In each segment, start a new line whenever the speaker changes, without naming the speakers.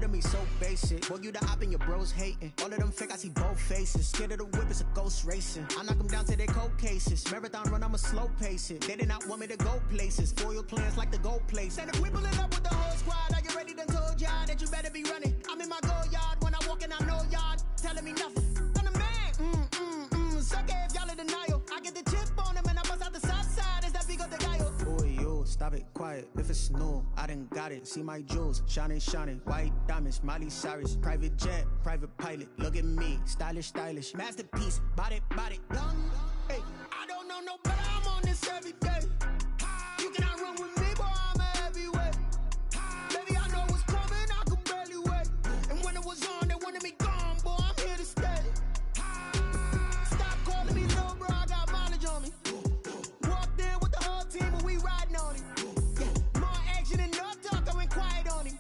to me so basic. Boy, you the op and your bros hating. All of them fake, I see both faces. Scared of the whip, it's a ghost racing. I knock them down to their cold cases. Marathon run, I'ma slow pace it. They did not want me to go places. Foil plans like the gold place. And if we pulling up with the whole squad, are you ready? Done told y'all that you better be running. I'm in my go yard when I walk in, I know y'all telling me nothing. I'm the man. Suck it if y'all in denial. I get the chip on them and I bust out the south side. Is that big of the guy? Boy, yo, stop it, quiet. If it's new, I done got it. See my jewels, shining, shining. White diamonds, Miley Cyrus. Private jet, private pilot. Look at me, stylish, stylish. Masterpiece, body, young. Hey, I don't know no better. I'm on this every day. You cannot run with me, boy. I'm a heavyweight. Baby, I know what's coming. I could barely wait. And when it was on, they wanted me gone, boy. I'm here to stay. Stop calling me little bro. I got mileage on me. Walked in with the whole team, and we riding on him. Yeah. More action and no talk. I went quiet on him.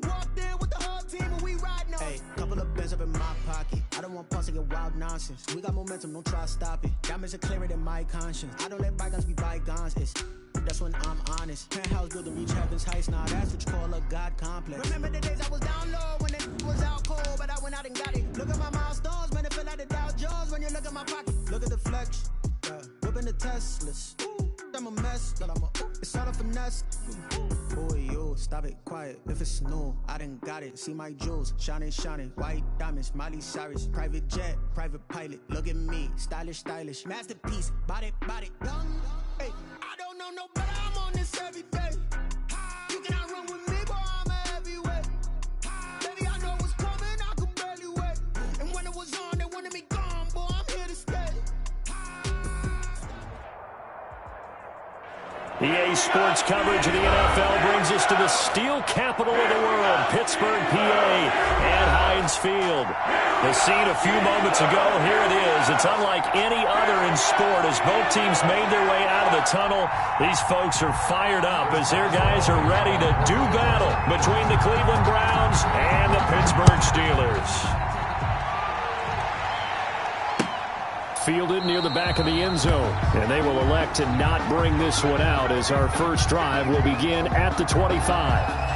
Walked in with the whole team, and we riding on him. Hey, couple of bins up in my pocket. I don't want pause to get wild nonsense. We got momentum, don't try to stop it. Diamonds are clearer than my conscience. I don't let bygones be bygones. That's when I'm honest. Penthouse building, reach heaven's heights. Now that's what you call a God complex. Remember the days I was down low when it was out cold, but I went out and got it. Look at my milestones, man, it feel like the Dow Jones when you look at my pocket. Look at the flex, whipping the Teslas. I'm a mess, but it's all a finesse. Boy, yo, stop it, quiet. If it's new, I done got it. See my jewels, shining, shining. White diamonds, Miley Cyrus. Private jet, private pilot. Look at me, stylish, stylish. Masterpiece, body, young. Hey, I don't know no better. I'm on this every day. You cannot run with me, boy. I'm a heavyweight. Baby, I know what's coming. I could barely wait. And when it was on, they wanted me gone, boy. I'm here to stay.
EA Sports coverage of the NFL brings us to the steel capital of the world, Pittsburgh, PA, at Heinz Field. The scene a few moments ago, here it is. It's unlike any other in sport as both teams made their way out of the tunnel. These folks are fired up as their guys are ready to do battle between the Cleveland Browns and the Pittsburgh Steelers. Fielded near the back of the end zone, and they will elect to not bring this one out as our first drive will begin at the 25.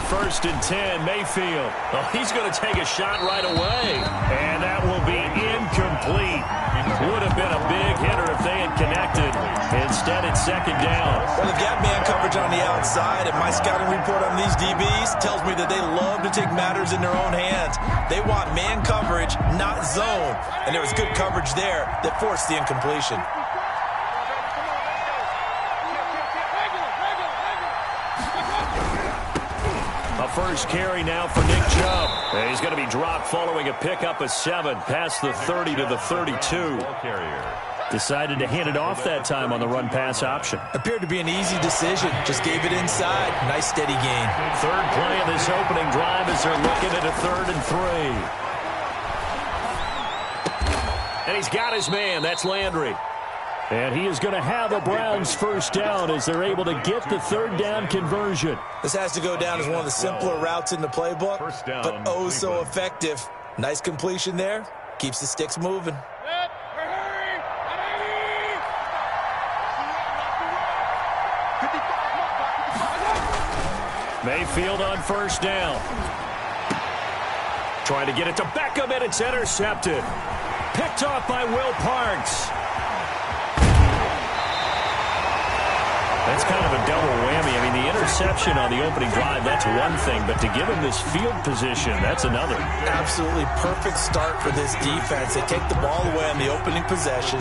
First and 10, Mayfield. Oh, he's going to take a shot right away. And that will be incomplete. Would have been a big hitter if they had connected. Instead, it's second down.
Well, they've got man coverage on the outside, and my scouting report on these DBs tells me that they love to take matters in their own hands. They want man coverage, not zone. And there was good coverage there that forced the incompletion.
First carry now for Nick Chubb. And he's going to be dropped following a pickup of 7 past the 30 to the 32. Decided to hand it off that time on the run-pass option.
Appeared to be an easy decision. Just gave it inside. Nice steady gain.
Third play of this opening drive as they're looking at a 3rd and 3. And he's got his man. That's Landry. And he is going to have a Browns first down as they're able to get the 3rd down conversion.
This has to go down as one of the simpler routes in the playbook, but oh so effective. Nice completion there. Keeps the sticks moving.
Mayfield on first down. Trying to get it to Beckham, and it's intercepted. Picked off by Will Parks. That's kind of a double whammy. I mean, the interception on the opening drive, that's one thing, but to give him this field position, that's another.
Absolutely perfect start for this defense. They take the ball away on the opening possession.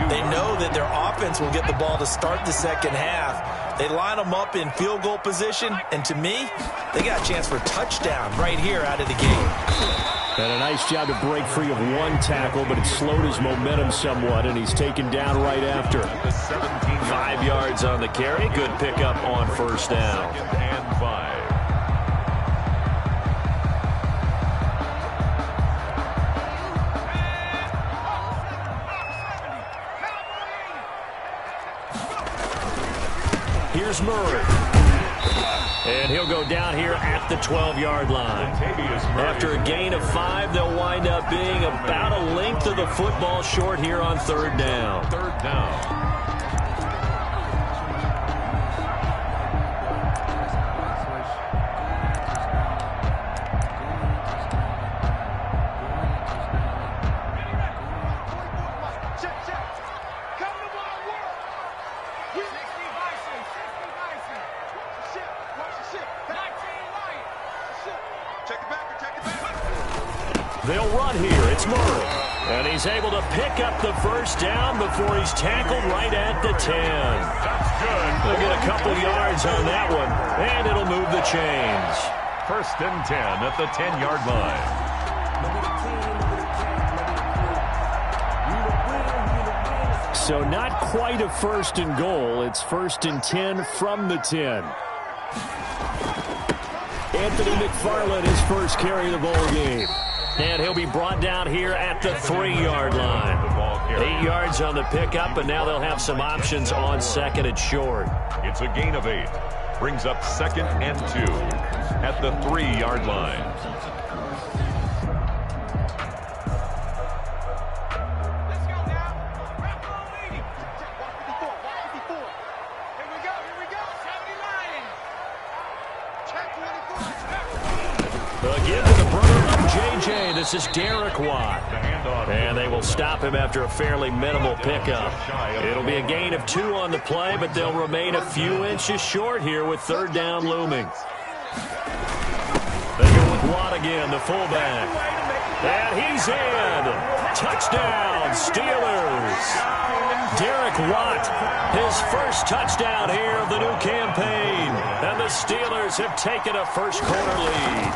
They know that their offense will get the ball to start the second half. They line them up in field goal position, and to me, they got a chance for a touchdown right here out of the gate.
And a nice job to break free of one tackle, but it slowed his momentum somewhat, and he's taken down right after. 5 yards on the carry. Good pickup on first down. And 5. Here's Murray. And he'll go down here at the 12-yard line. After a gain of 5, they'll wind up being about a length of the football short here on third down. They'll run here. It's Murray. And he's able to pick up the first down before he's tackled right at the 10.
That's good.
They'll get a couple yards on that one, and it'll move the chains.
1st and 10 at the 10-yard line.
So not quite a 1st and goal. It's 1st and 10 from the 10. Anthony McFarland, his first carry of the ball game. And he'll be brought down here at the 3-yard line. 8 yards on the pickup, and now they'll have some options on 2nd and short.
It's a gain of 8. Brings up 2nd and 2 at the 3-yard line.
Again to the brother of J.J. This is Derek Watt. And they will stop him after a fairly minimal pickup. It'll be a gain of 2 on the play, but they'll remain a few inches short here with third down looming. They go with Watt again, the fullback. And he's in. Touchdown, Steelers. Derek Watt, his first touchdown here of the new campaign. And the Steelers have taken a first-quarter lead.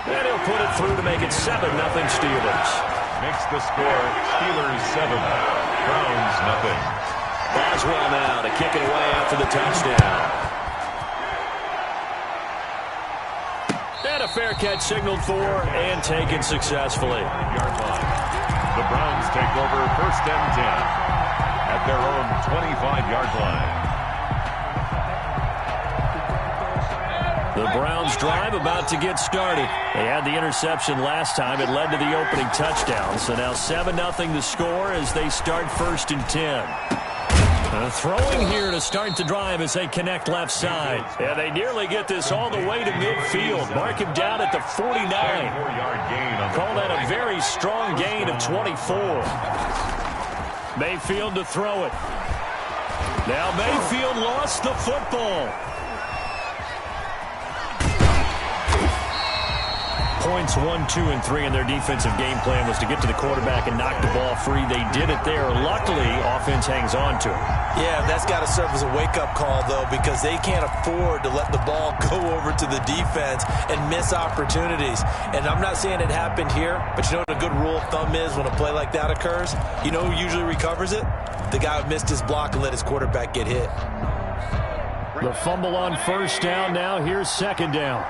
And he'll put it through to make it 7-0 Steelers.
Makes the score Steelers 7, Browns 0.
Boswell now to kick it away after the touchdown. And a fair catch signaled for and taken successfully.
The Browns take over 1st and 10 at their own 25-yard line.
The Browns drive about to get started. They had the interception last time. It led to the opening touchdown. So now 7-0 the score as they start 1st and 10. Throwing here to start the drive as they connect left side. And they nearly get this all the way to midfield. Mark him down at the 49. Call that a very strong gain of 24. Mayfield to throw it. Now Mayfield lost the football. Points 1, 2, and 3 in their defensive game plan was to get to the quarterback and knock the ball free. They did it there. Luckily, offense hangs on to it.
Yeah, that's got to serve as a wake-up call, though, because they can't afford to let the ball go over to the defense and miss opportunities. And I'm not saying it happened here, but you know what a good rule of thumb is when a play like that occurs? You know who usually recovers it? The guy who missed his block and let his quarterback get hit.
The fumble on first down now. Here's second down.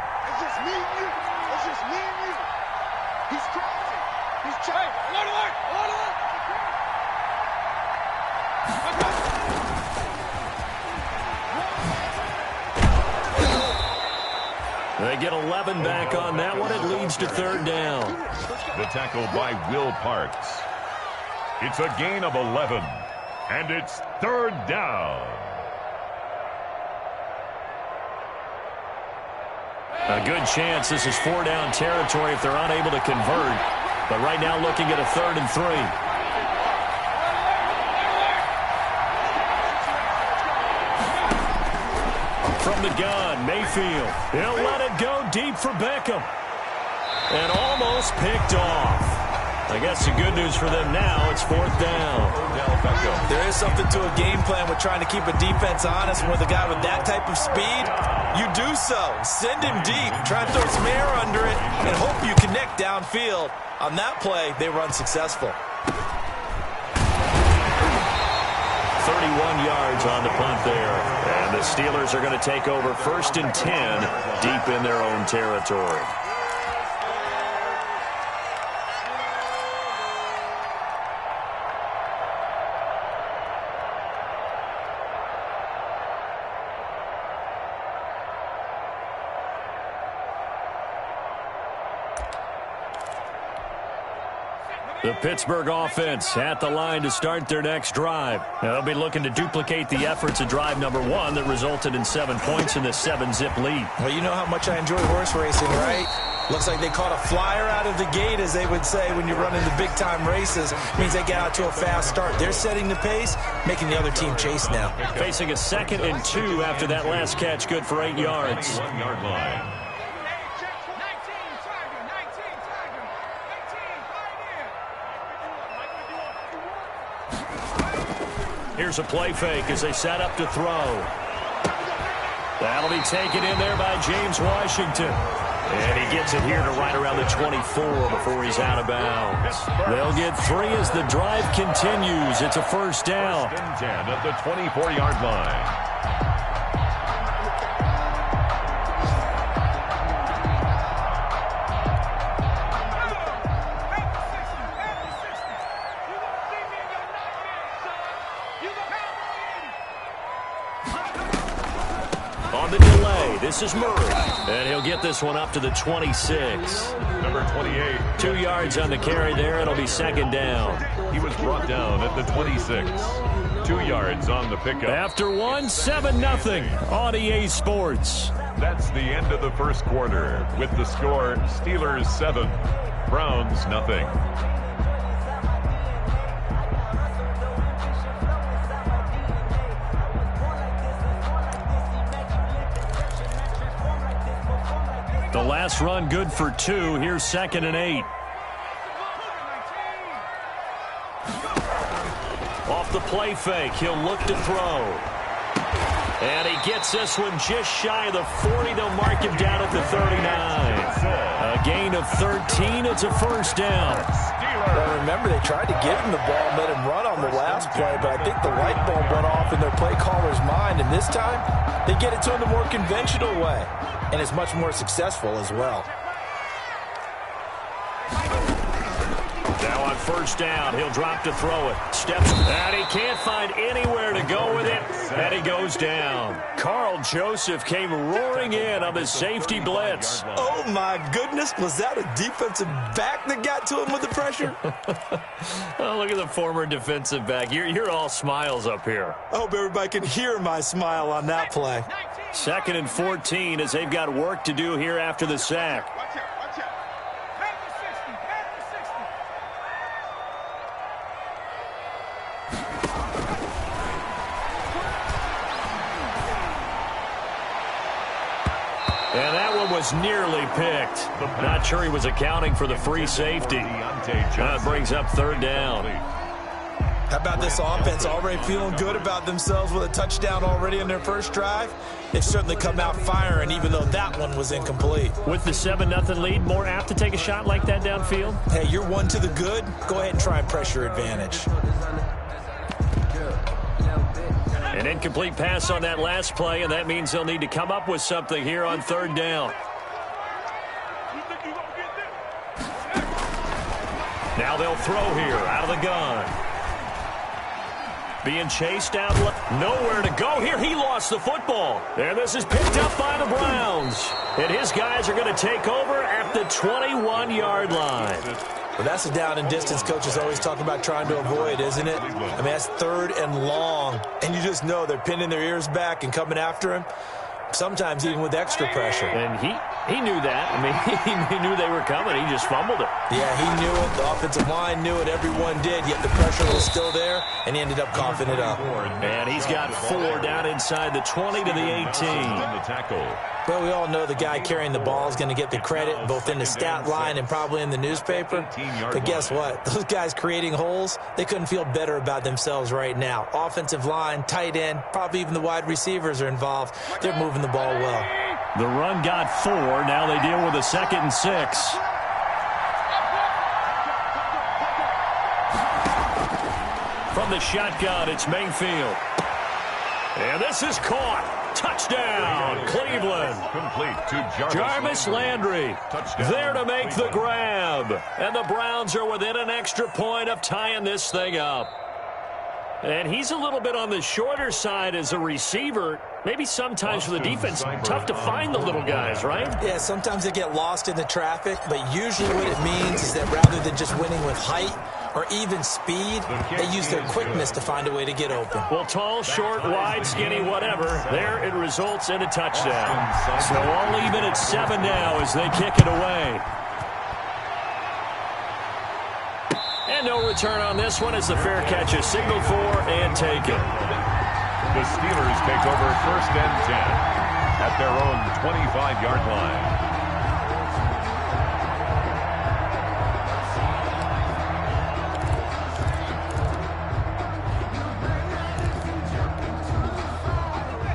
They get 11 back on that one. It leads to third down.
The tackle by Will Parks. It's a gain of 11, and it's third down.
A good chance this is 4-down territory if they're unable to convert. But right now looking at a 3rd and 3. From the gun, Mayfield. He'll let it go deep for Beckham. And almost picked off. I guess the good news for them now, it's 4th down.
There is something to a game plan with trying to keep a defense honest. And with a guy with that type of speed, you do so. Send him deep. Try and throw some air under it and hope you connect downfield. On that play, they were unsuccessful.
31 yards on the punt there. And the Steelers are going to take over 1st and 10 deep in their own territory. The Pittsburgh offense at the line to start their next drive. They'll be looking to duplicate the efforts of drive number 1 that resulted in 7 points in the 7-zip lead.
Well, you know how much I enjoy horse racing, right? Looks like they caught a flyer out of the gate, as they would say when you're running the big-time races. Means they get out to a fast start. They're setting the pace, making the other team chase now.
Facing a 2nd and 2 after that last catch, good for 8 yards.
1-yard line.
Here's a play fake as they set up to throw. That'll be taken in there by James Washington. And he gets it here to right around the 24 before he's out of bounds. They'll get 3 as the drive continues. It's a first down.
10 at the 24-yard line.
On the delay, this is Murray. And he'll get this one up to the 26.
Number 28.
2 yards on the carry there. It'll be 2nd down.
He was brought down at the 26. 2 yards on the pickup.
After 1, 7-0 on EA Sports.
That's the end of the first quarter with the score Steelers 7, Browns 0.
The last run good for 2. Here's 2nd and 8. Off the play fake, he'll look to throw. And he gets this one just shy of the 40. They'll mark him down at the 39. A gain of 13. It's a first down.
Well, remember, they tried to give him the ball and let him run on the last play, but I think the light bulb went off in their play caller's mind, and this time they get it to him the more conventional way, and it's much more successful as well.
Now on first down, he'll drop to throw it. Steps, and he can't find anywhere to go with it, and he goes down. Carl Joseph came roaring in on the safety blitz.
Oh, my goodness. Was that a defensive back that got to him with the pressure?
Oh, look at the former defensive back. You're all smiles up here.
I hope everybody can hear my smile on that play.
2nd and 14 as they've got work to do here after the sack. And that one was nearly picked. Not sure he was accounting for the free safety. That brings up 3rd down.
How about this offense already feeling good about themselves with a touchdown already in their first drive? They've certainly come out firing, even though that one was incomplete.
With the 7-0 lead, more apt to take a shot like that downfield?
Hey, you're 1 to the good. Go ahead and try and pressure advantage.
An incomplete pass on that last play, and that means they'll need to come up with something here on 3rd down. Now they'll throw here out of the gun. Being chased down, nowhere to go here. He lost the football. And this is picked up by the Browns. And his guys are going to take over at the 21-yard line.
Well, that's a down and distance coaches always talk about trying to avoid, isn't it? I mean, that's 3rd and long, and you just know they're pinning their ears back and coming after him, sometimes even with extra pressure.
And he knew that. I mean, he knew they were coming. He just fumbled it.
Yeah, he knew it. The offensive line knew it. Everyone did, yet the pressure was still there, and he ended up coughing it up.
And he's got 4 down inside the 20 to the 18.
Well, we all know the guy carrying the ball is going to get the credit, both in the stat line and probably in the newspaper. But guess what? Those guys creating holes, they couldn't feel better about themselves right now. Offensive line, tight end, probably even the wide receivers are involved. They're moving the ball well.
The run got 4. Now they deal with a 2nd and 6. From the shotgun, it's Mayfield. And this is caught. Touchdown, Cleveland.
Complete to
Jarvis Landry there to make the grab. And the Browns are within an extra point of tying this thing up. And he's a little bit on the shorter side as a receiver. Maybe sometimes for the defense, tough to find the little guys, right?
Yeah, sometimes they get lost in the traffic, but usually what it means is that rather than just winning with height, or even speed, they use their quickness to find a way to get open.
Well, tall, short, wide, skinny, whatever, there it results in a touchdown. So all even at 7 now as they kick it away. And no return on this one as the fair catch is signaled for and taken.
The Steelers take over 1st and 10 at their own 25-yard line.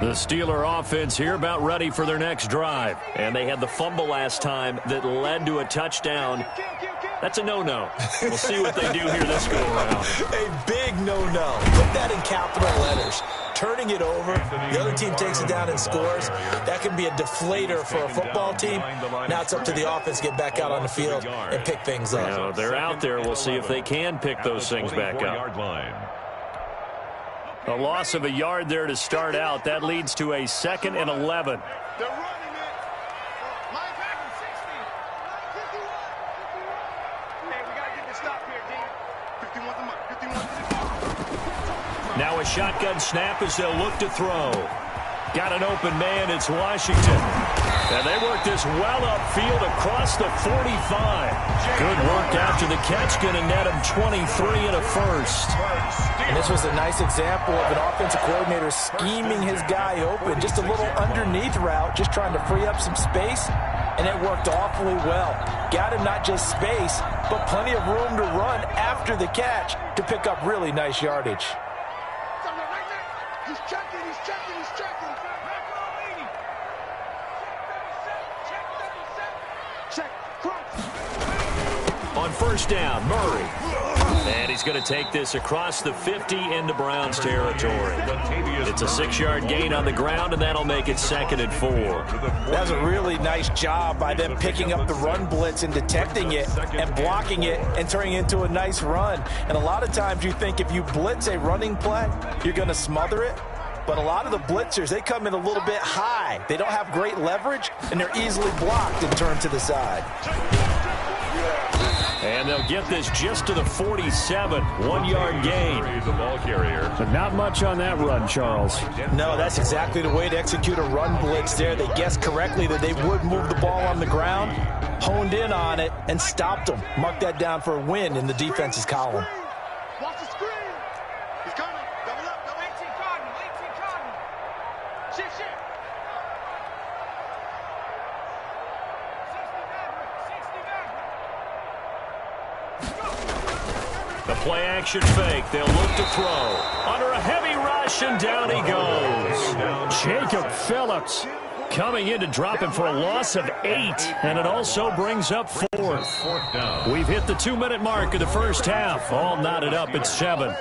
The Steeler offense here about ready for their next drive. And they had the fumble last time that led to a touchdown. That's a no-no. We'll see what they do here this go-around.
A big no-no. Put that in capital letters. Turning it over, the other team takes it down and scores. That can be a deflator for a football team. Now it's up to the offense to get back out on the field and pick things up.
Now, they're out there. We'll see if they can pick those things back up. A loss of a yard there to start out. That leads to a 2nd and 11.
They're running it. Line back in 60. 51. Hey, we got to get this stop here, D. 51 to mark. 51 to the goal.
Now a shotgun snap as they'll look to throw. Got an open man. It's Washington. And they work this well upfield across the 45. Good work after the catch. Going to net him 23 and a first.
And this was a nice example of an offensive coordinator scheming his guy open. Just a little underneath route, just trying to free up some space. And it worked awfully well. Got him not just space, but plenty of room to run after the catch to pick up really nice yardage.
He's checking, he's checking, he's checking. Check,
on 1st down, Murray. And he's going to take this across the 50 into Browns territory. It's a 6-yard gain on the ground, and that'll make it 2nd and 4.
That was a really nice job by them picking up the run blitz and detecting it and blocking it and turning it into a nice run. And a lot of times you think if you blitz a running play, you're going to smother it. But a lot of the blitzers, they come in a little bit high. They don't have great leverage, and they're easily blocked and turned to the side.
And they'll get this just to the 47, 1-yard gain.
But not much on that run, Charles.
No, that's exactly the way to execute a run blitz there. They guessed correctly that they would move the ball on the ground, honed in on it, and stopped them. Mark that down for a win in the defense's column.
watch the screen. He's coming. Double up, double 18 Cardinal, 18 Cardinal. Shit. 60
The play action fake. They'll look to throw. Under a heavy rush, and down he goes.
Jacob Phillips
coming in to drop him for a loss of 8. And it also brings up 4th. We've hit the 2-minute mark of the first half. All knotted up at 7.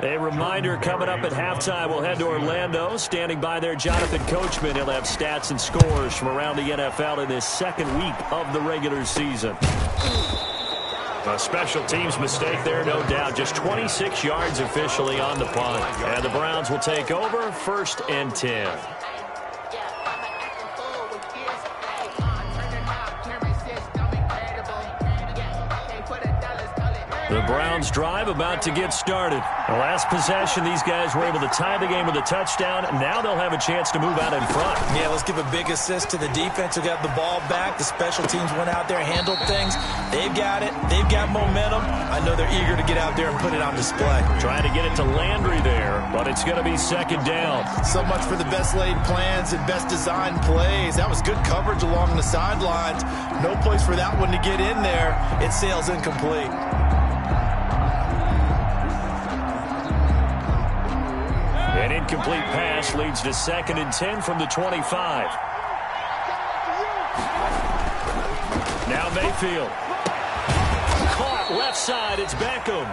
A reminder coming up at halftime. We'll head to Orlando. Standing by there, Jonathan Coachman. He'll have stats and scores from around the NFL in this second week of the regular season. A special teams mistake there, no doubt. Just 26 yards officially on the punt. And the Browns will take over 1st and 10. The Browns drive about to get started. The last possession, these guys were able to tie the game with a touchdown. Now they'll have a chance to move out in front.
Yeah, let's give a big assist to the defense who got the ball back. The special teams went out there, handled things. They've got it. They've got momentum. I know they're eager to get out there and put it on display.
Trying to get it to Landry there, but it's going to be 2nd down.
So much for the best laid plans and best designed plays. That was good coverage along the sidelines. No place for that one to get in there. It sails incomplete.
An incomplete pass leads to 2nd and 10 from the 25. Now Mayfield. Caught left side. It's Beckham.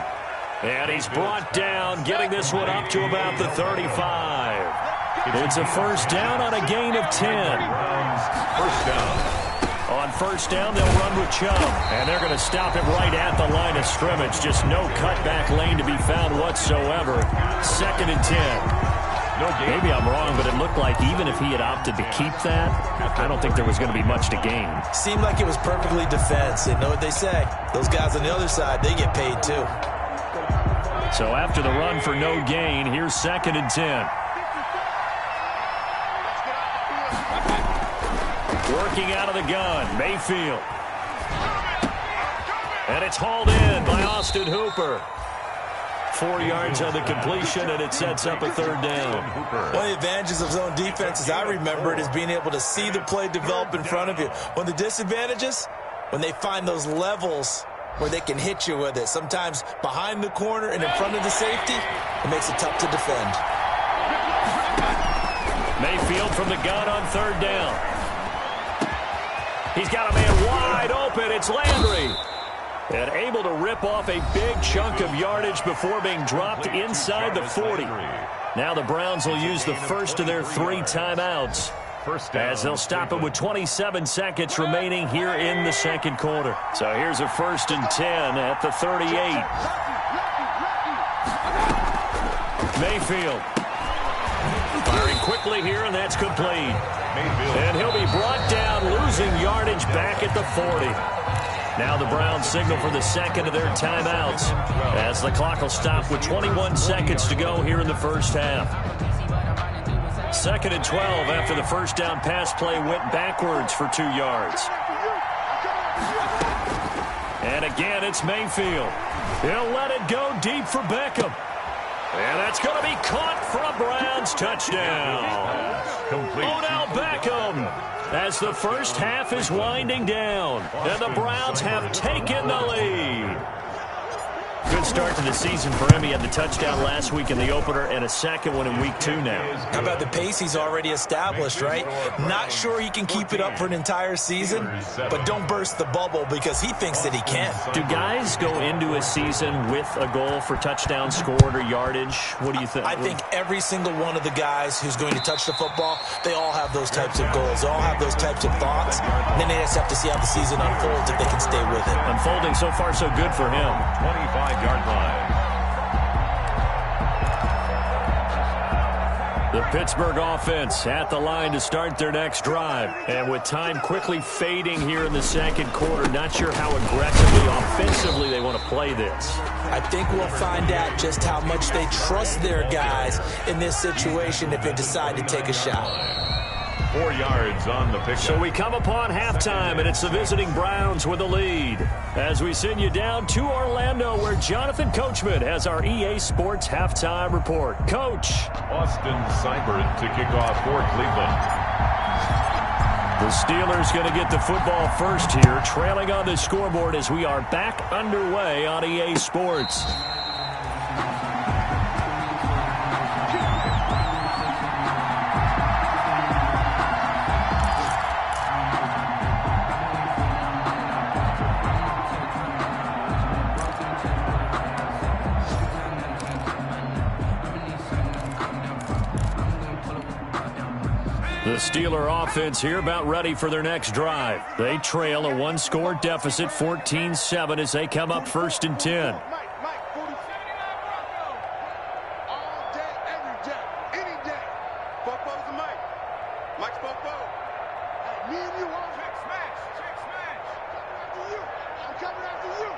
And he's brought down, getting this one up to about the 35. It's a 1st down on a gain of 10.
1st down.
On 1st down, they'll run with Chubb. And they're going to stop it right at the line of scrimmage. Just no cutback lane to be found whatsoever. 2nd and 10. Maybe I'm wrong, but it looked like even if he had opted to keep that, I don't think there was going to be much to gain.
Seemed like it was perfectly defense. And know what they say? Those guys on the other side, they get paid too.
So after the run for no gain, here's 2nd and 10. Working out of the gun, Mayfield. And it's hauled in by Austin Hooper. 4 yards on the completion, and it sets up a 3rd down.
One of the advantages of zone defense, as I remember it, is being able to see the play develop in front of you. One of the disadvantages, when they find those levels where they can hit you with it. Sometimes behind the corner and in front of the safety, it makes it tough to defend.
Mayfield from the gun on 3rd down. He's got a man wide open. It's Landry. And able to rip off a big chunk of yardage before being dropped inside the 40. Now the Browns will use the first of their 3 timeouts, as they'll stop it with 27 seconds remaining here in the 2nd quarter. So here's a 1st and 10 at the 38. Mayfield firing quickly here, and that's complete. And he'll be brought down, losing yardage back at the 40. Now the Browns signal for the 2nd of their timeouts, as the clock will stop with 21 seconds to go here in the 1st half. 2nd and 12 after the 1st down pass play went backwards for 2 yards. And again, it's Mayfield. He'll let it go deep for Beckham. And that's going to be caught for a Browns touchdown. Odell Beckham, as the 1st half is winding down, and the Browns have taken the lead. Good start to the season for him. He had the touchdown last week in the opener and a 2nd one in week 2 now.
How about the pace he's already established, right? Not sure he can keep it up for an entire season, but don't burst the bubble because he thinks that he can.
Do guys go into a season with a goal for touchdown scored or yardage? What do you think?
I think every single one of the guys who's going to touch the football, they all have those types of goals. They all have those types of thoughts. And then they just have to see how the season unfolds if they can stay with it.
Unfolding so far so good for him.
25-yard line.
The Pittsburgh offense at the line to start their next drive. And with time quickly fading here in the 2nd quarter, not sure how aggressively, offensively they want to play this.
I think we'll find out just how much they trust their guys in this situation if they decide to take a shot.
4 yards on the pickup.
So we come upon halftime, and it's the visiting Browns with the lead. As we send you down to Orlando, where Jonathan Coachman has our EA Sports halftime report. Coach.
Austin Seibert to kick off for Cleveland.
The Steelers going to get the football first here, trailing on the scoreboard as we are back underway on EA Sports. The Steeler offense here about ready for their next drive. They trail a 1-score deficit, 14-7, as they come up 1st and 10.
Mike, 40. All day, every day, any day. Football's the Mike. Mike's Football. Hey, me and you all check smash. I'm coming after you.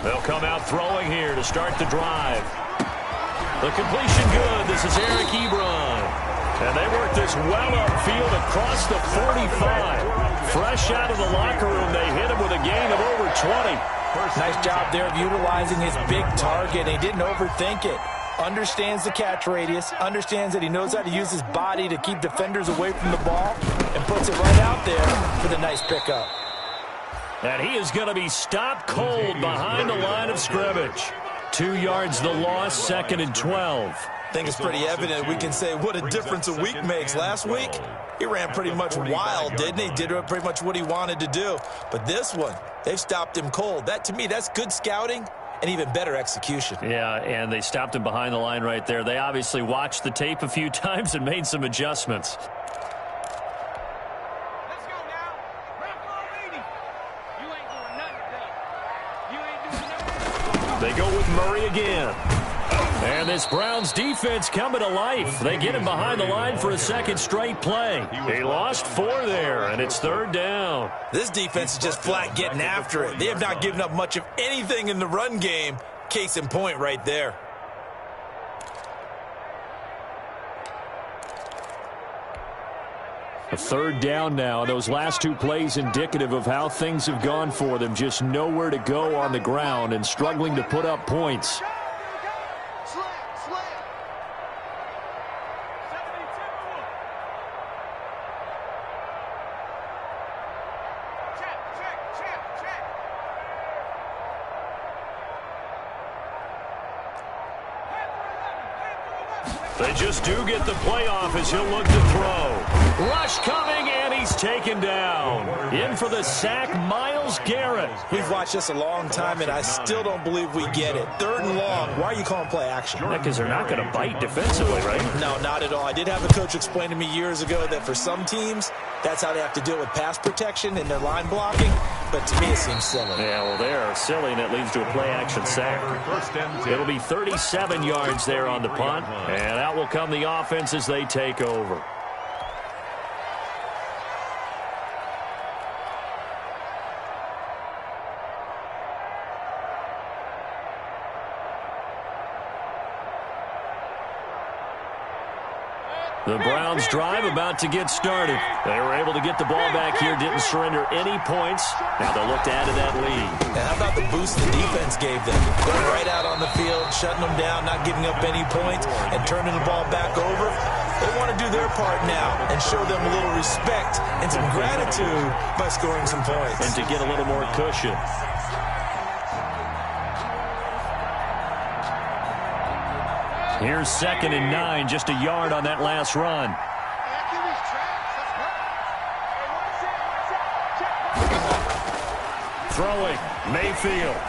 They'll come out throwing here to start the drive. The completion good. This is Eric Ebron. And they work this well upfield across the 45. Fresh out of the locker room, they hit him with a gain of over 20.
Nice job there of utilizing his big target. He didn't overthink it. Understands the catch radius. Understands that he knows how to use his body to keep defenders away from the ball. And puts it right out there for the nice pickup.
And he is going to be stopped cold behind the line of scrimmage. 2 yards the loss, 2nd and 12.
I think it's pretty evident. We can say what a difference a week makes. Last week, he ran pretty much wild, didn't he? Did pretty much what he wanted to do. But this one, they've stopped him cold. That, to me, that's good scouting and even better execution.
Yeah, and they stopped him behind the line right there. They obviously watched the tape a few times and made some adjustments.
Let's go now. Rock on, lady. You ain't doing nothing today. You ain't doing nothing.
They go with Murray again. And this Browns defense coming to life. They get him behind the line for a second straight play. He lost 4 there, and it's 3rd down.
This defense is just flat getting after it. They have not given up much of anything in the run game. Case in point right there.
A 3rd down now. Those last 2 plays indicative of how things have gone for them. Just nowhere to go on the ground and struggling to put up points.
They just do get the playoff as he'll look to throw. Rush coming, and he's taken down. In for the sack, Myles Garrett.
We've watched this a long time, and I still don't believe we get it. 3rd and long. Why are you calling play action?
Because they're not going to bite defensively, right?
No, not at all. I did have a coach explain to me years ago that for some teams, that's how they have to deal with pass protection and their line blocking. But to me, it seems silly.
Yeah, well, they're silly, and it leads to a play-action sack. It'll be 37 yards there on the punt, and out will come the offense as they take over. The Browns drive about to get started. They were able to get the ball back here, didn't surrender any points. Now they'll look to add to that lead.
And how about the boost the defense gave them? Going right out on the field, shutting them down, not giving up any points, and turning the ball back over. They want to do their part now and show them a little respect and some gratitude by scoring some points.
And to get a little more cushion. Here's 2nd and 9, just a yard on that last run. Throwing, Mayfield.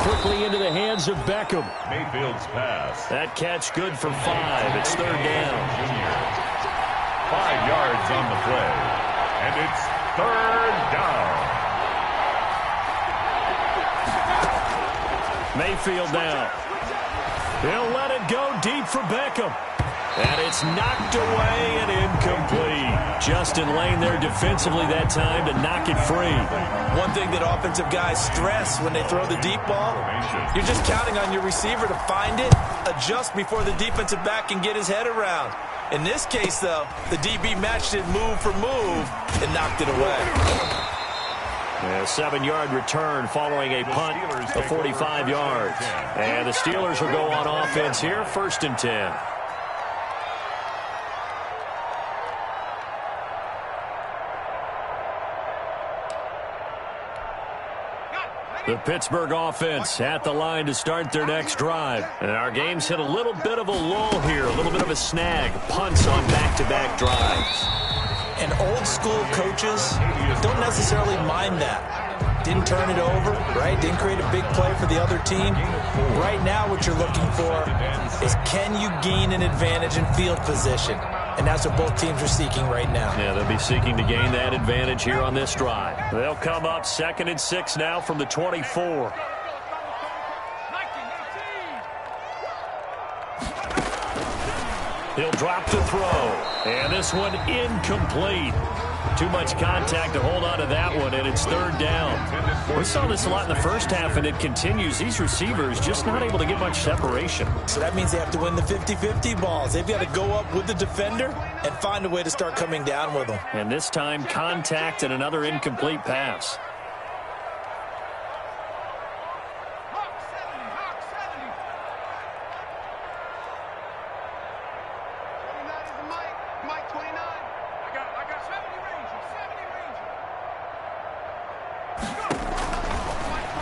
Quickly into the hands of Beckham.
Mayfield's pass.
That catch good for 5. It's 3rd down.
5 yards on the play. And it's 3rd down.
Mayfield now. He'll let it go deep for Beckham. And it's knocked away and incomplete. Justin Lane there defensively that time to knock it free.
One thing that offensive guys stress when they throw the deep ball, you're just counting on your receiver to find it, adjust before the defensive back can get his head around. In this case, though, the DB matched it move for move and knocked it away.
A 7-yard return following a punt of 45 yards. And the Steelers will go on offense here, 1st and 10. The Pittsburgh offense at the line to start their next drive. And our game's hit a little bit of a lull here, a little bit of a snag. Punts on back-to-back drives.
And old-school coaches don't necessarily mind that. Didn't turn it over, right? Didn't create a big play for the other team. Right now what you're looking for is can you gain an advantage in field position? And that's what both teams are seeking right now.
Yeah, they'll be seeking to gain that advantage here on this drive. They'll come up 2nd and 6 now from the 24. He'll drop to throw. And this one incomplete. Too much contact to hold on to that one, and it's 3rd down. We saw this a lot in the first half, and it continues. These receivers just not able to get much separation.
So that means they have to win the 50-50 balls. They've got to go up with the defender and find a way to start coming down with them.
And this time, contact and another incomplete pass.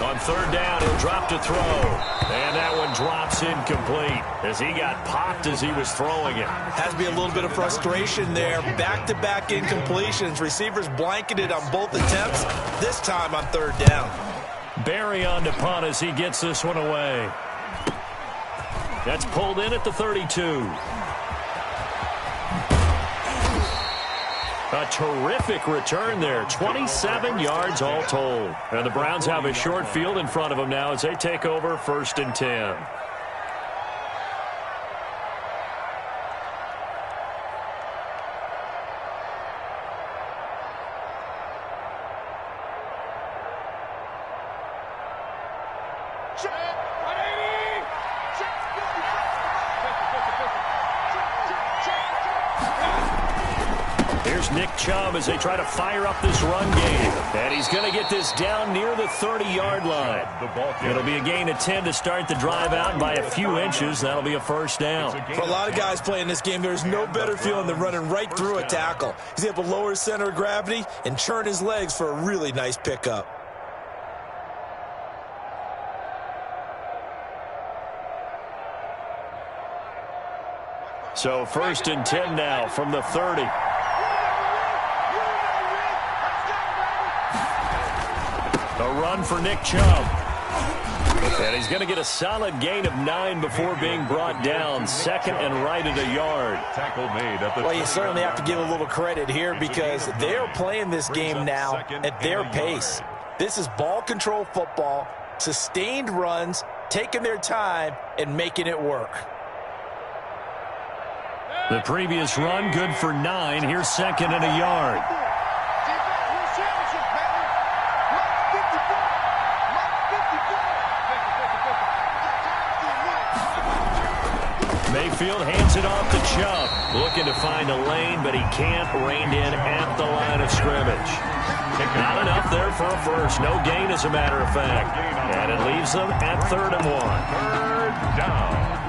On 3rd down, he'll drop to throw. And that one drops incomplete as he got popped as he was throwing it.
Has to be a little bit of frustration there. Back-to-back incompletions. Receivers blanketed on both attempts, this time on 3rd down.
Barry on to punt as he gets this one away. That's pulled in at the 32. A terrific return there. 27 yards all told. And the Browns have a short field in front of them now as they take over 1st and 10. Here's Nick Chubb as they try to fire up this run game. And he's going to get this down near the 30-yard line. It'll be a gain of 10 to start the drive out by a few inches. That'll be a first down.
For a lot of guys playing this game, there's no better feeling than running right through a tackle. He's able to lower his center of gravity and churn his legs for a really nice pickup.
So 1st and 10 now from the 30. A run for Nick Chubb. And he's going to get a solid gain of 9 before being brought down. 2nd and right at a yard.
Well, you certainly have to give a little credit here because they're playing this game now at their pace. This is ball control football, sustained runs, taking their time and making it work.
The previous run, good for 9. Here's 2nd and a yard. Mayfield hands it off to Chubb. Looking to find a lane, but he can't. Reined in at the line of scrimmage. Not enough there for a first. No gain, as a matter of fact. And it leaves them at 3rd and 1.
3rd down.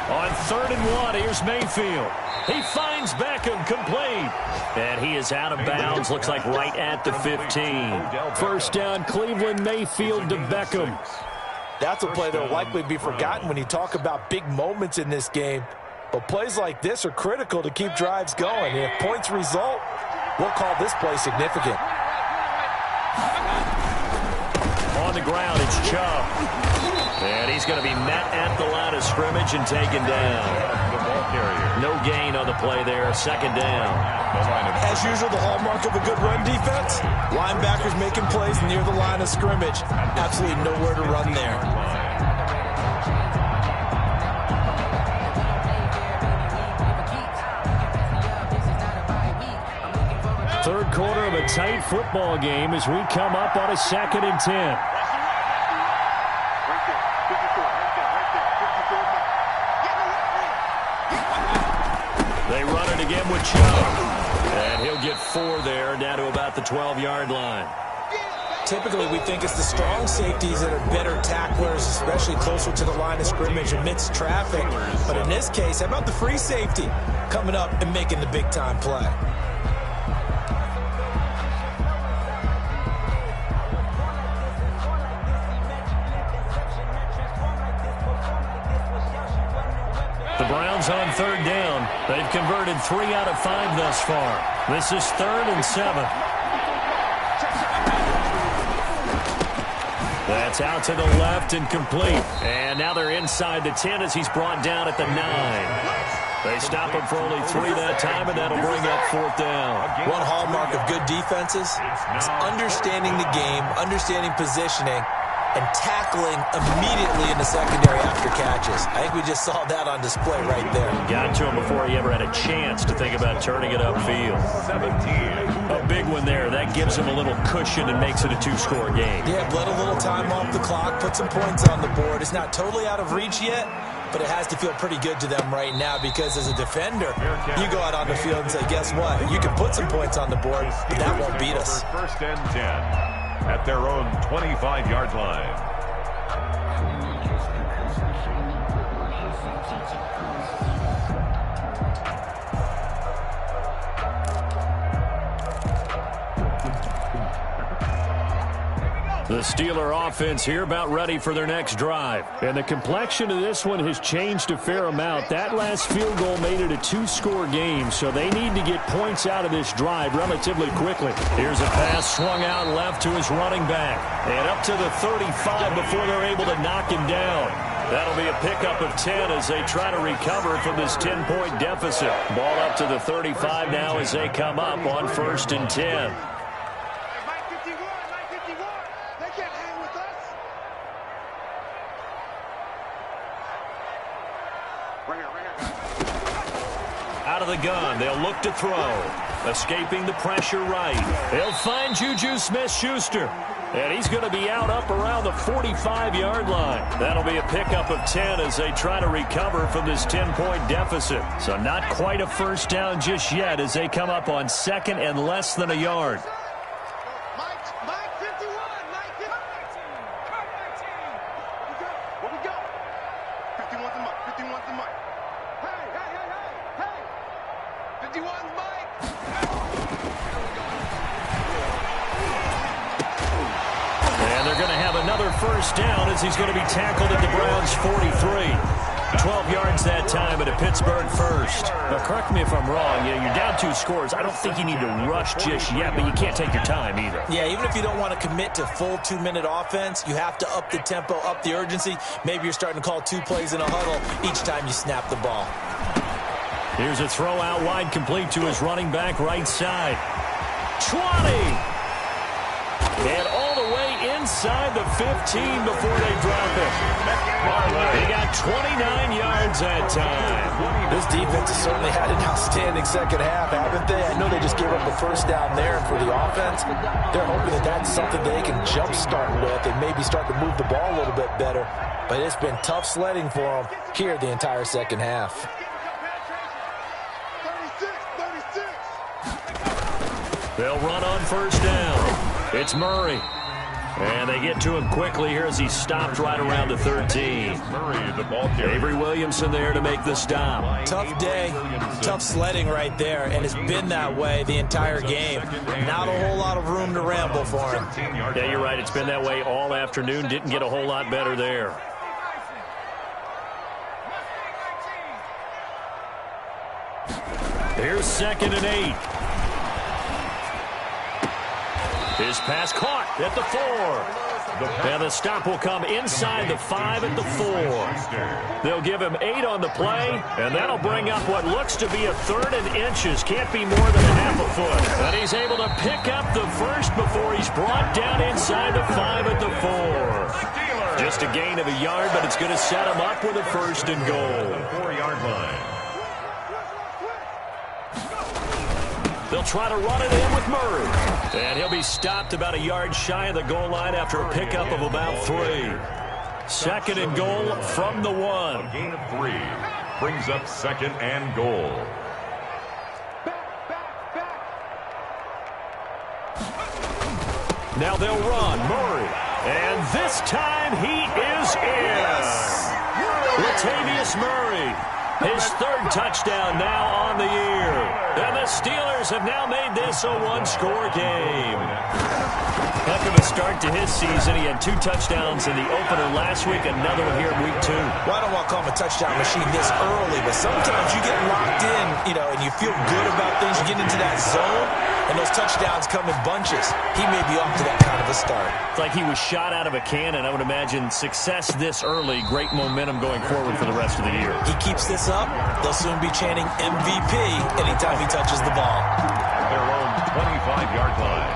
On 3rd and 1, here's Mayfield. He finds Beckham, complete. And he is out of bounds, looks like right at the 15. First down, Cleveland, Mayfield to Beckham.
That's a play that will likely be forgotten when you talk about big moments in this game. But plays like this are critical to keep drives going. And if points result, we'll call this play significant.
On the ground, it's Chubb. And he's going to be met at the line of scrimmage and taken down. No gain on the play there. 2nd down.
As usual, the hallmark of a good run defense, linebackers making plays near the line of scrimmage. Absolutely nowhere to run there.
Third quarter of a tight football game as we come up on a 2nd and 10. They run it again with Chubb. And he'll get 4 there, down to about the 12-yard line.
Typically, we think it's the strong safeties that are better tacklers, especially closer to the line of scrimmage amidst traffic. But in this case, how about the free safety coming up and making the big-time play?
The Browns on 3rd down. They've converted 3 out of 5 thus far. This is 3rd and 7. That's out to the left and complete. And now they're inside the 10 as he's brought down at the 9. They stop him for only 3 that time, and that'll bring up 4th down.
One hallmark of good defenses is understanding the game, understanding positioning, and tackling immediately in the secondary after catches. I think we just saw that on display right there.
Got to him before he ever had a chance to think about turning it upfield.
17.
A big one there. That gives him a little cushion and makes it a 2-score game.
Yeah, bled a little time off the clock, put some points on the board. It's not totally out of reach yet, but it has to feel pretty good to them right now because as a defender, you go out on the field and say, guess what? You can put some points on the board, but that won't beat us.
1st and 10 at their own 25-yard line.
The Steeler offense here about ready for their next drive. And the complexion of this one has changed a fair amount. That last field goal made it a 2-score game, so they need to get points out of this drive relatively quickly. Here's a pass swung out left to his running back. And up to the 35 before they're able to knock him down. That'll be a pickup of 10 as they try to recover from this 10-point deficit. Ball up to the 35 now as they come up on 1st and 10. Out of the gun, they'll look to throw. Escaping the pressure right. They'll find Juju Smith-Schuster. And he's going to be out up around the 45-yard line. That'll be a pickup of 10 as they try to recover from this 10-point deficit. So not quite a first down just yet as they come up on second and less than a yard.
Mike 51, Mike 19. Where we go? 51's the Mike, 51's the Mike. Hey. 51's Mike.
And they're going to have another first down as he's going to be tackled at the Browns' 43. 12 yards that time at a Pittsburgh first. Now, correct me if I'm wrong. You're down 2 scores. I don't think you need to rush just yet, but you can't take your time either.
Yeah, even if you don't want to commit to full 2-minute offense, you have to up the tempo, up the urgency. Maybe you're starting to call 2 plays in a huddle each time you snap the ball.
Here's a throw out wide, complete to his running back right side. 20! And all the way inside the 15 before they drop it. They got 29 yards that time.
This defense has certainly had an outstanding second half, haven't they? I know they just gave up a first down there, and for the offense, they're hoping that that's something they can jumpstart with and maybe start to move the ball a little bit better. But it's been tough sledding for them here the entire second half.
36.
They'll run on first down. It's Murray. And they get to him quickly here as he stopped right around the 13.
Murray, the ball carrier.
Avery Williamson there to make the stop.
Tough day, tough sledding right there, and it's been that way the entire game. Not a whole lot of room to ramble for him.
Yeah, you're right. It's been that way all afternoon. Didn't get a whole lot better there. Here's 2nd and 8. His pass caught at the 4. And the stop will come inside the 5 at the 4. They'll give him 8 on the play, and that'll bring up what looks to be a 3rd and inches. Can't be more than a half a foot. And he's able to pick up the first before he's brought down inside the 5 at the 4. Just a gain of a yard, but it's going to set him up with a 1st and goal.
4-yard line.
They'll try to run it in with Murray. And he'll be stopped about a yard shy of the goal line after a pickup of about 3. 2nd and goal from the 1.
A gain of 3 brings up 2nd and goal.
Now they'll run. Murray. And this time he is in. Latavius Murray. His 3rd touchdown now on the year. And the Steelers have now made this a 1-score game. Heck of a start to his season. He had 2 touchdowns in the opener last week, another one here in week 2.
Well, I don't want to call him a touchdown machine this early, but sometimes you get locked in, and you feel good about things. You get into that zone, and those touchdowns come in bunches. He may be off to that kind of a start.
It's like he was shot out of a cannon. I would imagine success this early, great momentum going forward for the rest of the year.
He keeps this up, they'll soon be chanting MVP anytime he touches the ball.
Their own 25-yard line.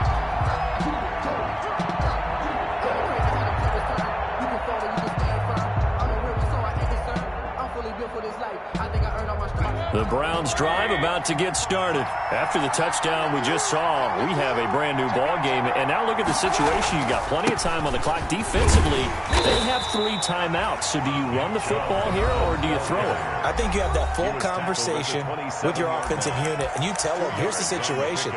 The Browns drive about to get started. After the touchdown we just saw, we have a brand new ball game. And now look at the situation. You've got plenty of time on the clock. Defensively, they have 3 timeouts. So do you run the football here or do you throw it?
I think you have that full conversation with your offensive unit, and you tell them, here's the situation.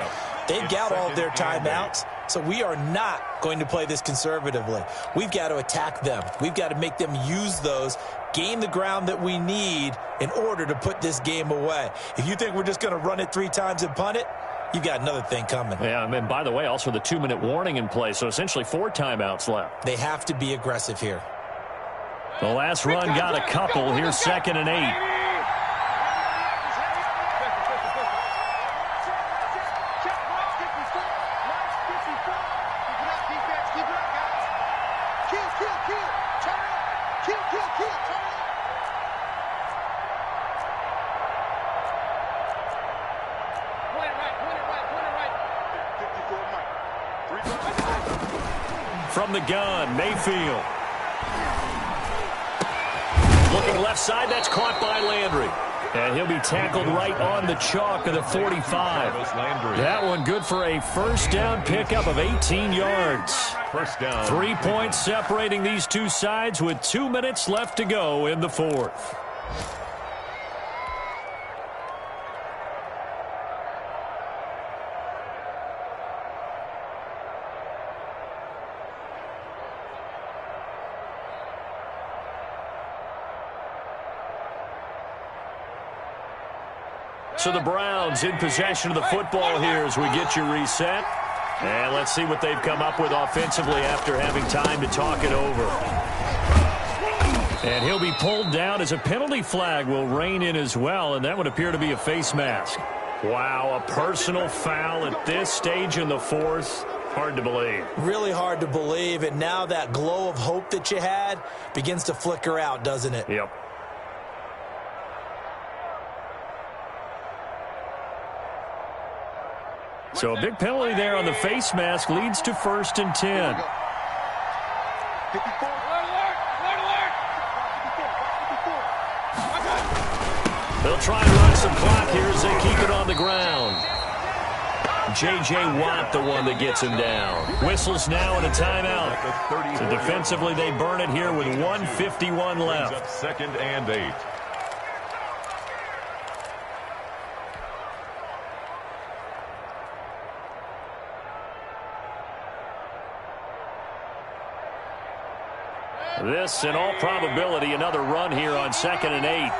They've got all of their timeouts, so we are not going to play this conservatively. We've got to attack them. We've got to make them use those, gain the ground that we need in order to put this game away. If you think we're just going to run it 3 times and punt it, you've got another thing coming.
Yeah, and by the way, also the 2-minute warning in play, so essentially 4 timeouts left.
They have to be aggressive here.
The last run got a couple. Here's 2nd and 8. From the gun, Mayfield. Looking left side, that's caught by Landry.
And he'll be tackled right on the chalk of the 45. That one good for a first down pickup of 18 yards.
First down.
3 points separating these two sides with 2 minutes left to go in the fourth. So the Browns in possession of the football here as we get you reset. And let's see what they've come up with offensively after having time to talk it over. And he'll be pulled down as a penalty flag will rein in as well, and that would appear to be a face mask. Wow, a personal foul at this stage in the fourth. Hard to believe.
Really hard to believe, and now that glow of hope that you had begins to flicker out, doesn't it?
Yep. So a big penalty there on the face mask leads to 1st and 10.
54.
They'll try and run some clock here as they keep it on the ground. J.J. Watt, the one that gets him down. Whistles now and a timeout. So defensively, they burn it here with 1:51 left.
Second and 8.
This, in all probability, another run here on 2nd and 8.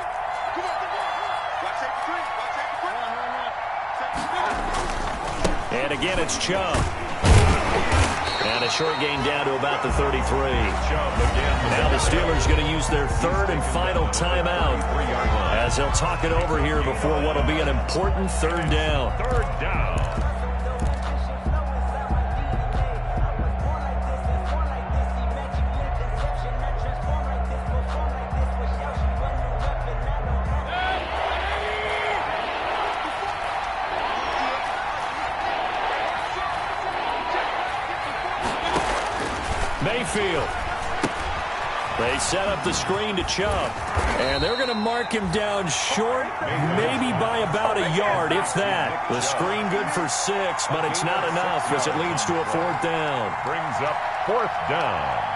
And again, it's Chubb. And a short gain down to about the 33. Now the Steelers going to use their 3rd and final timeout as they'll talk it over here before what will be an important 3rd down.
3rd down.
Mayfield. They set up the screen to Chubb. And they're going to mark him down short, maybe by about a yard, if that. The screen good for 6, but it's not enough as it leads to a 4th down.
Brings up 4th down.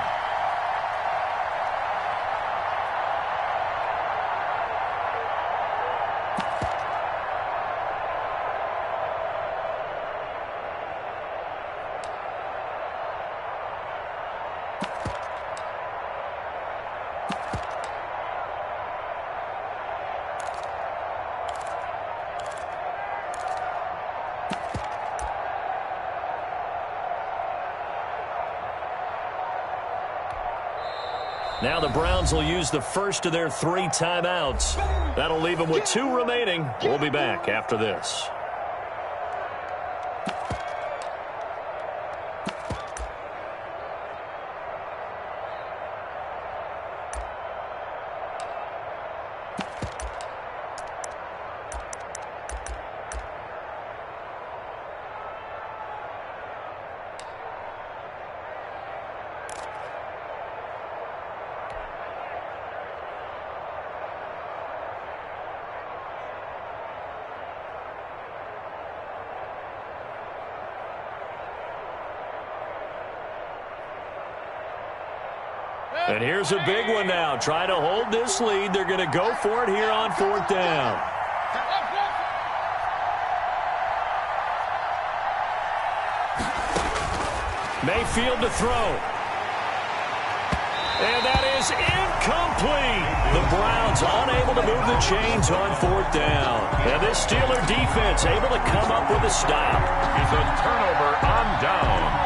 Now the Browns will use the first of their 3 timeouts. That'll leave them with 2 remaining. We'll be back after this. And here's a big one now. Trying to hold this lead. They're going to go for it here on 4th down. Mayfield to throw. And that is incomplete. The Browns unable to move the chains on 4th down. And this Steeler defense able to come up with a stop.
It's a turnover on down.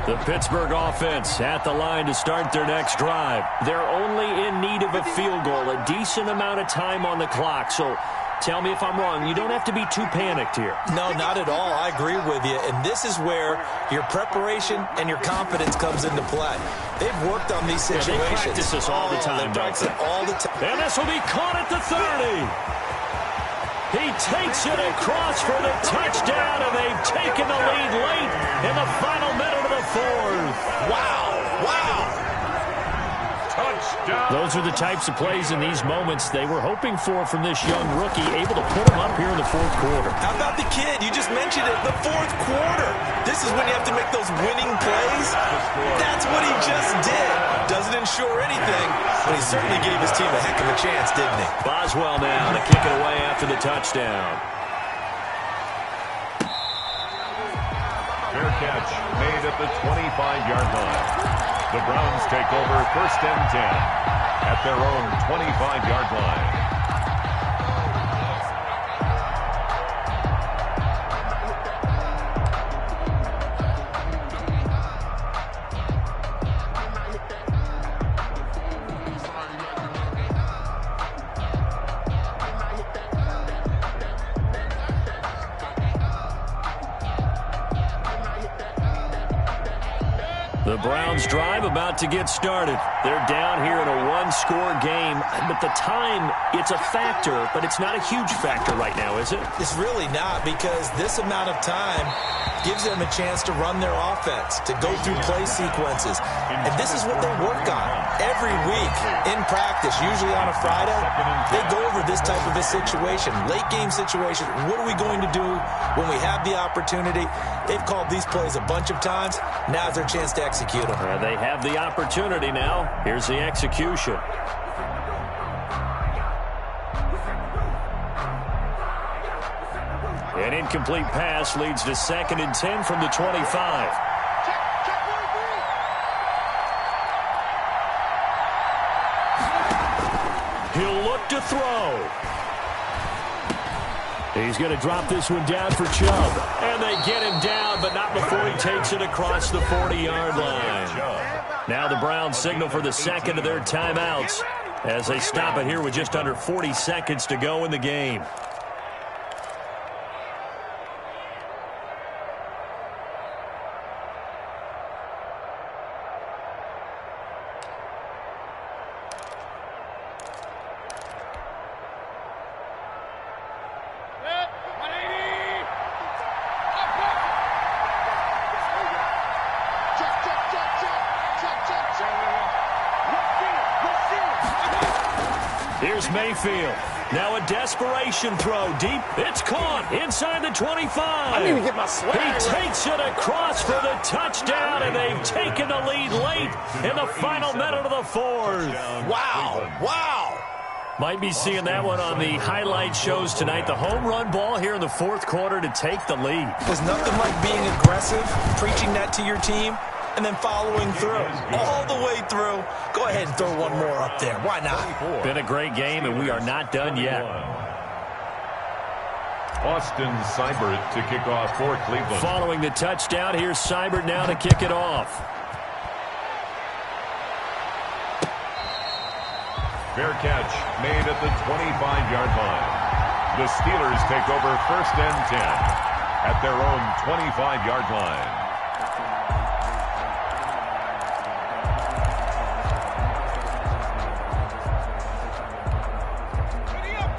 The Pittsburgh offense at the line to start their next drive. They're only in need of a field goal, a decent amount of time on the clock. So tell me if I'm wrong. You don't have to be too panicked here.
No, not at all. I agree with you. And this is where your preparation and your confidence comes into play. They've worked on these situations.
They practice this all the time,
they practice it all the time.
And this will be caught at the 30. He takes it across for the touchdown, and they've taken the lead late in the final
Those are the types of plays in these moments they were hoping for from this young rookie, able to put him up here in the fourth quarter.
How about the kid? You just mentioned it, the fourth quarter. This is when you have to make those winning plays. That's what he just did. Doesn't ensure anything, but he certainly gave his team a heck of a chance, didn't he?
Boswell now to kick it away after the touchdown.
Fair catch made at the 25-yard line. The Browns take over 1st and 10 at their own 25-yard line.
The Browns drive about to get started. They're down here in a one-score game, but the time, it's a factor, but it's not a huge factor right now, is it?
It's really not, because this amount of time gives them a chance to run their offense, to go through play sequences. And this is what they work on every week in practice, usually on a Friday. They go over this type of a situation, late-game situation. What are we going to do when we have the opportunity? They've called these plays a bunch of times. Now's their chance to execute them.
They have the opportunity now. Here's the execution. An incomplete pass leads to 2nd and 10 from the 25. He'll look to throw. He's going to drop this one down for Chubb. And they get him down, but not before he takes it across the 40-yard line. Now the Browns signal for the second of their timeouts as they stop it here with just under 40 seconds to go in the game. Here's Mayfield. Now a desperation throw deep. It's caught inside the 25.
I need to get my swag right.
He takes it across for the touchdown, and they've taken the lead late in the final minute of the fourth.
Wow. Wow.
Might be seeing that one on the highlight shows tonight. The home run ball here in the fourth quarter to take the lead.
There's nothing like being aggressive, preaching that to your team, and then following through, all the way through. Go ahead and throw one more up there. Why not?
Been a great game, and we are not done yet.
Austin Seibert to kick off for Cleveland.
Following the touchdown, here's Seibert now to kick it off.
Fair catch made at the 25-yard line. The Steelers take over 1st and 10 at their own 25-yard line.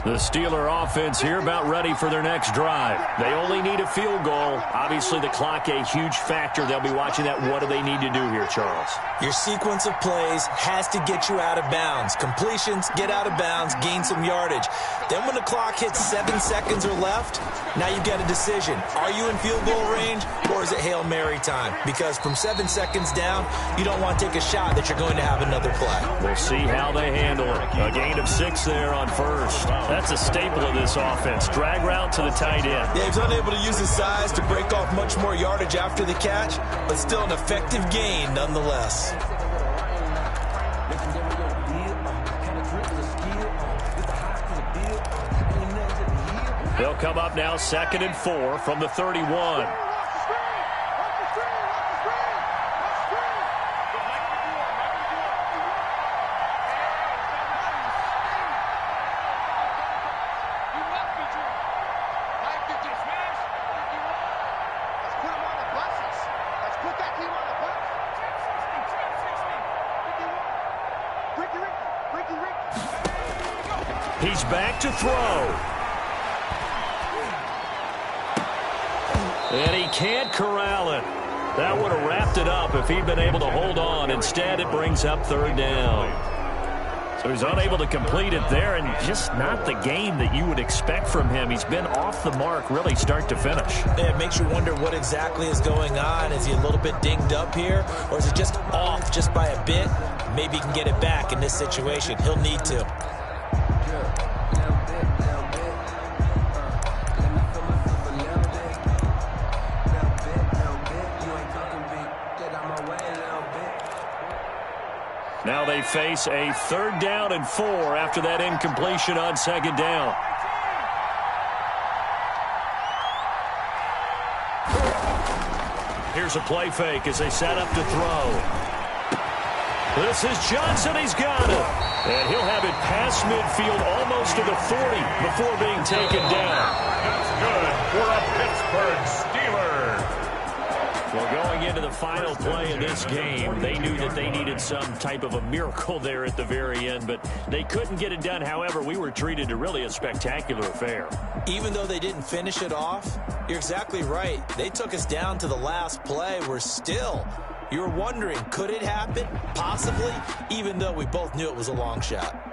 The Steeler offense here about ready for their next drive. They only need a field goal. Obviously, the clock a huge factor. They'll be watching that. What do they need to do here, Charles?
Your sequence of plays has to get you out of bounds. Completions, get out of bounds, gain some yardage. Then when the clock hits 7 seconds or left, now you've got a decision. Are you in field goal range, or is it Hail Mary time? Because from 7 seconds down, you don't want to take a shot that you're going to have another play.
We'll see how they handle it. A gain of 6 there on first. That's a staple of this offense. Drag route to the tight end.
Yeah, he was unable to use his size to break off much more yardage after the catch, but still an effective gain nonetheless.
They'll come up now 2nd and 4 from the 31. He's back to throw. And he can't corral it. That would have wrapped it up if he'd been able to hold on. Instead, it brings up 3rd down.
So he's unable to complete it there, and just not the game that you would expect from him. He's been off the mark really start to finish.
Yeah, it makes you wonder what exactly is going on. Is he a little bit dinged up here, or is it just off just by a bit? Maybe he can get it back in this situation. He'll need to.
Now they face a 3rd down and 4 after that incompletion on 2nd down. Here's a play fake as they set up to throw. This is Johnson. He's got it. And he'll have it past midfield almost to the 40 before being taken down.
That's good for a Pittsburgh Steeler.
Well, going into the final play of this game, they knew that they needed some type of a miracle there at the very end, but they couldn't get it done. However, we were treated to really a spectacular affair.
Even though they didn't finish it off, you're exactly right. They took us down to the last play. We're still, you were wondering, could it happen? Possibly, even though we both knew it was a long shot.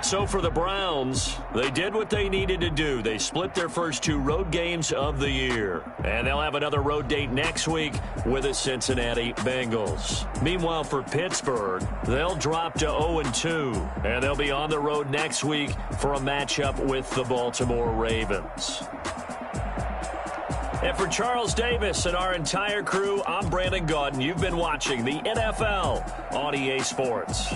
So for the Browns, they did what they needed to do. They split their first 2 road games of the year. And they'll have another road date next week with the Cincinnati Bengals. Meanwhile, for Pittsburgh, they'll drop to 0-2. And they'll be on the road next week for a matchup with the Baltimore Ravens. And for Charles Davis and our entire crew, I'm Brandon Gaudin. You've been watching the NFL on EA Sports.